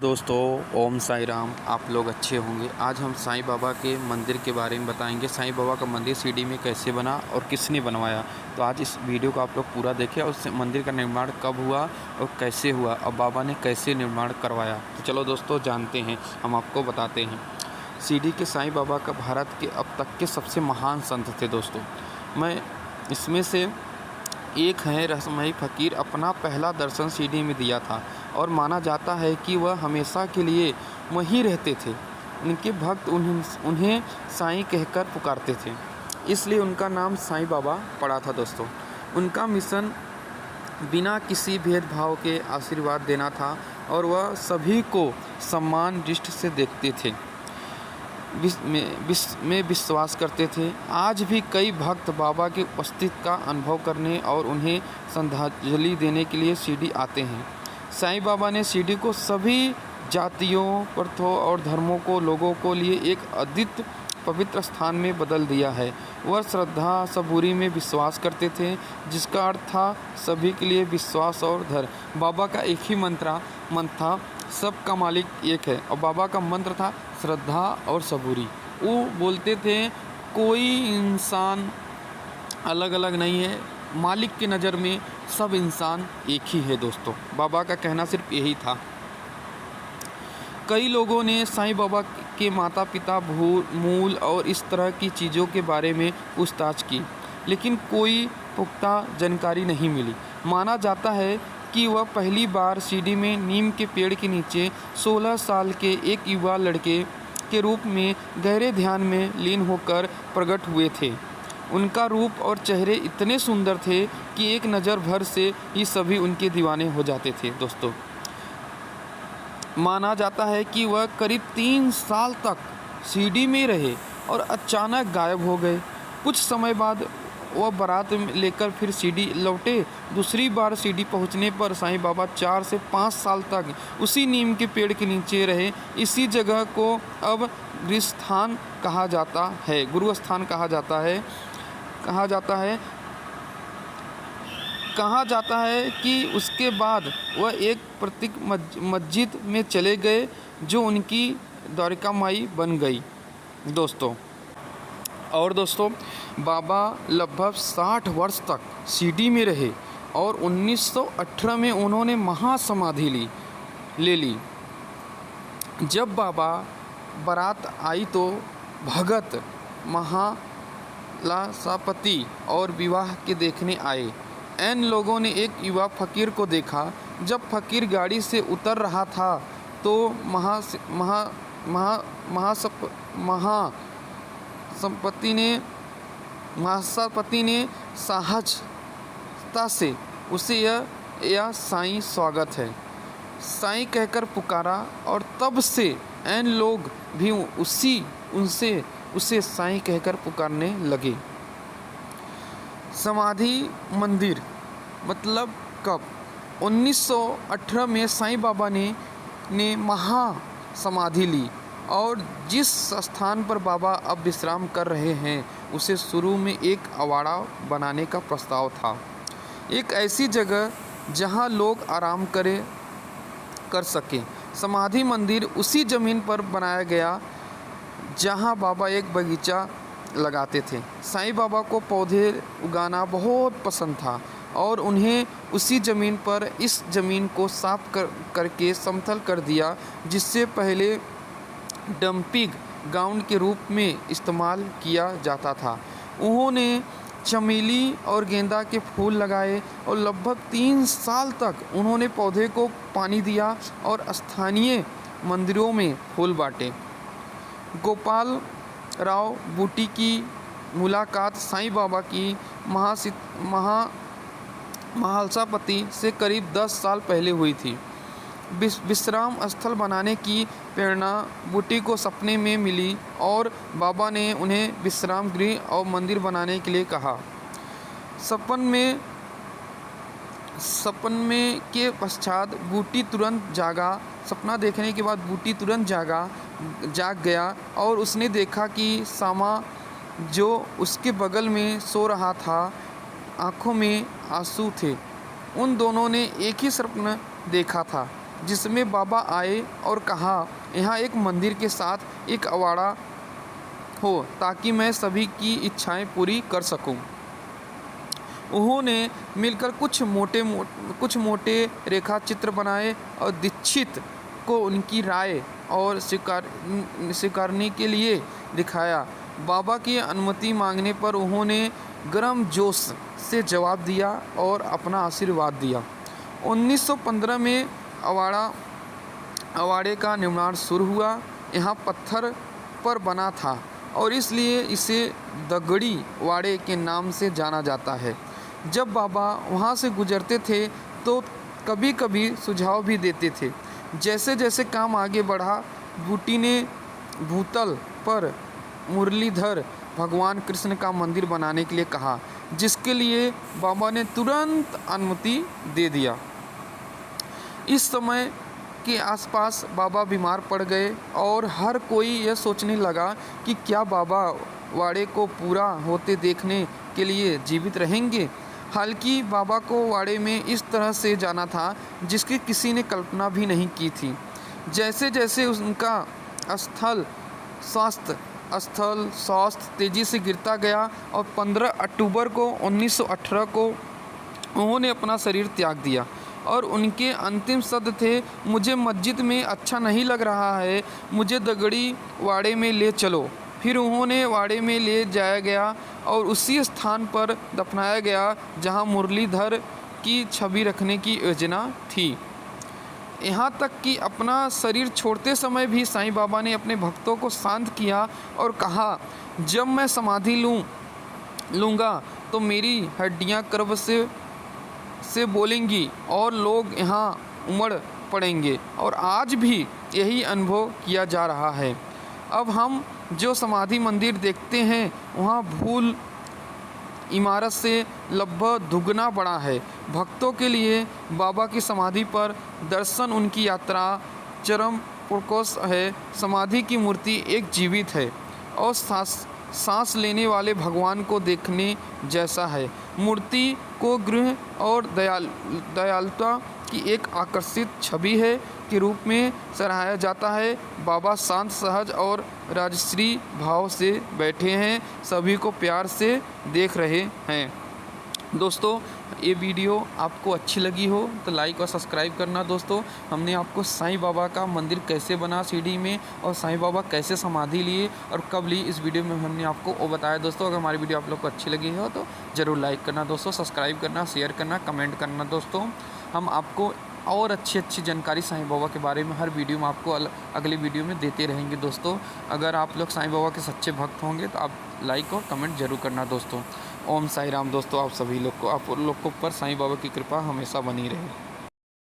दोस्तों ओम साई राम। आप लोग अच्छे होंगे। आज हम साईं बाबा के मंदिर के बारे में बताएंगे। साईं बाबा का मंदिर सीडी में कैसे बना और किसने बनवाया। तो आज इस वीडियो को आप लोग पूरा देखें और उस मंदिर का निर्माण कब हुआ और कैसे हुआ और बाबा ने कैसे निर्माण करवाया। तो चलो दोस्तों जानते हैं, हम आपको बताते हैं। सीडी के साईं बाबा का भारत के अब तक के सबसे महान संत थे दोस्तों। मैं इसमें से एक है रहस्यमयी फ़कीर। अपना पहला दर्शन सीडी में दिया था और माना जाता है कि वह हमेशा के लिए वहीं रहते थे। उनके भक्त उन्हें साईं कहकर पुकारते थे, इसलिए उनका नाम साईं बाबा पड़ा था दोस्तों। उनका मिशन बिना किसी भेदभाव के आशीर्वाद देना था और वह सभी को सम्मान दृष्टि से देखते थे, में विश्वास करते थे। आज भी कई भक्त बाबा की उपस्थिति का अनुभव करने और उन्हें श्रद्धांजलि देने के लिए शिरडी आते हैं। साईं बाबा ने शिरडी को सभी जातियों, प्रथाओं और धर्मों को लोगों को लिए एक अद्वितीय पवित्र स्थान में बदल दिया है। वह श्रद्धा सबूरी में विश्वास करते थे, जिसका अर्थ था सभी के लिए विश्वास और धर्म। बाबा का एक ही मंत्र था, सबका मालिक एक है, और बाबा का मंत्र था श्रद्धा और सबूरी। वो बोलते थे कोई इंसान अलग अलग नहीं है, मालिक की नज़र में सब इंसान एक ही है दोस्तों। बाबा का कहना सिर्फ यही था। कई लोगों ने साईं बाबा के माता पिता, मूल और इस तरह की चीज़ों के बारे में पूछताछ की, लेकिन कोई पुख्ता जानकारी नहीं मिली। माना जाता है कि वह पहली बार शिरडी में नीम के पेड़ के नीचे 16 साल के एक युवा लड़के के रूप में गहरे ध्यान में लीन होकर प्रकट हुए थे। उनका रूप और चेहरे इतने सुंदर थे कि एक नज़र भर से ही सभी उनके दीवाने हो जाते थे दोस्तों। माना जाता है कि वह करीब 3 साल तक शिरडी में रहे और अचानक गायब हो गए। कुछ समय बाद वह बारात लेकर फिर शिरडी लौटे। दूसरी बार शिरडी पहुंचने पर साईं बाबा 4 से 5 साल तक उसी नीम के पेड़ के नीचे रहे। इसी जगह को अब गुरुस्थान कहा जाता है कि उसके बाद वह एक प्रतीक मस्जिद में चले गए, जो उनकी द्वारिका माई बन गई दोस्तों। और दोस्तों, बाबा लगभग 60 वर्ष तक शिरडी में रहे और 1918 में उन्होंने महासमाधि ले ली। जब बाबा बारात आई तो भगत महालासापति और विवाह के देखने आए। इन लोगों ने एक युवा फकीर को देखा। जब फकीर गाड़ी से उतर रहा था तो महासपति ने सहजता से उसे यह साईं स्वागत है साईं कहकर पुकारा, और तब से इन लोग भी उसे साईं कहकर पुकारने लगे। समाधि मंदिर मतलब कब? 1918 में साईं बाबा ने महासमाधि ली और जिस स्थान पर बाबा अब विश्राम कर रहे हैं उसे शुरू में एक अवाड़ा बनाने का प्रस्ताव था। एक ऐसी जगह जहां लोग आराम कर सकें। समाधि मंदिर उसी ज़मीन पर बनाया गया जहां बाबा एक बगीचा लगाते थे। साईं बाबा को पौधे उगाना बहुत पसंद था और उन्हें उसी ज़मीन पर इस ज़मीन को साफ करके समतल कर दिया, जिससे पहले डंपिंग ग्राउंड के रूप में इस्तेमाल किया जाता था। उन्होंने चमेली और गेंदा के फूल लगाए और लगभग 3 साल तक उन्होंने पौधे को पानी दिया और स्थानीय मंदिरों में फूल बांटे। गोपाल राव बूटी की मुलाकात साईं बाबा की महालसापति से करीब 10 साल पहले हुई थी। विश्राम स्थल बनाने की प्रेरणा बूटी को सपने में मिली और बाबा ने उन्हें विश्राम गृह और मंदिर बनाने के लिए कहा। सपन में के पश्चात बूटी तुरंत जागा। सपना देखने के बाद बूटी तुरंत जाग गया और उसने देखा कि सामा जो उसके बगल में सो रहा था, आँखों में आंसू थे। उन दोनों ने एक ही स्वप्न देखा था। जिसमें बाबा आए और कहा यहाँ एक मंदिर के साथ एक अवाड़ा हो ताकि मैं सभी की इच्छाएं पूरी कर सकूं। उन्होंने मिलकर कुछ मोटे रेखा चित्र बनाए और दीक्षित को उनकी राय और स्वीकारने के लिए दिखाया। बाबा की अनुमति मांगने पर उन्होंने गर्म जोश से जवाब दिया और अपना आशीर्वाद दिया। 1915 में अवाड़े का निर्माण शुरू हुआ। यहाँ पत्थर पर बना था और इसलिए इसे दगड़ी वाड़े के नाम से जाना जाता है। जब बाबा वहाँ से गुजरते थे तो कभी कभी सुझाव भी देते थे। जैसे जैसे काम आगे बढ़ा, बूटी ने भूतल पर मुरलीधर भगवान कृष्ण का मंदिर बनाने के लिए कहा, जिसके लिए बाबा ने तुरंत अनुमति दे दिया। इस समय के आसपास बाबा बीमार पड़ गए और हर कोई यह सोचने लगा कि क्या बाबा वाड़े को पूरा होते देखने के लिए जीवित रहेंगे। हालांकि बाबा को वाड़े में इस तरह से जाना था जिसकी किसी ने कल्पना भी नहीं की थी। जैसे जैसे उनका स्वास्थ्य तेजी से गिरता गया और 15 अक्टूबर को 1918 को उन्होंने अपना शरीर त्याग दिया और उनके अंतिम शब्द थे, मुझे मस्जिद में अच्छा नहीं लग रहा है, मुझे दगड़ी वाड़े में ले चलो। फिर उन्होंने वाड़े में ले जाया गया और उसी स्थान पर दफनाया गया जहां मुरलीधर की छवि रखने की योजना थी। यहाँ तक कि अपना शरीर छोड़ते समय भी साईं बाबा ने अपने भक्तों को शांत किया और कहा, जब मैं समाधि लूँगा तो मेरी हड्डियाँ गर्व से बोलेंगी और लोग यहाँ उमड़ पड़ेंगे। और आज भी यही अनुभव किया जा रहा है। अब हम जो समाधि मंदिर देखते हैं वहाँ भूल इमारत से लगभग दुगना बड़ा है। भक्तों के लिए बाबा की समाधि पर दर्शन उनकी यात्रा चरम प्रकोष्ठ है। समाधि की मूर्ति एक जीवित है और सांस लेने वाले भगवान को देखने जैसा है। मूर्ति को गृह और दयालुता की एक आकर्षित छवि है के रूप में सराहा जाता है। बाबा शांत, सहज और राजश्री भाव से बैठे हैं, सभी को प्यार से देख रहे हैं। दोस्तों, ये वीडियो आपको अच्छी लगी हो तो लाइक और सब्सक्राइब करना। दोस्तों, हमने आपको साईं बाबा का मंदिर कैसे बना सीढ़ी में और साईं बाबा कैसे समाधि लिए और कब ली, इस वीडियो में हमने आपको वो बताया। दोस्तों, अगर हमारी वीडियो आप लोग को अच्छी लगी हो तो ज़रूर लाइक करना दोस्तों, सब्सक्राइब करना, शेयर करना, कमेंट करना। दोस्तों, हम आपको और अच्छी जानकारी साईं बाबा के बारे में हर वीडियो में आपको अगली वीडियो में देते रहेंगे। दोस्तों, अगर आप लोग साईं बाबा के सच्चे भक्त होंगे तो आप लाइक और कमेंट जरूर करना। दोस्तों, ओम साई राम। दोस्तों, आप सभी लोग को, आप लोग को ऊपर साईं बाबा की कृपा हमेशा बनी रहे।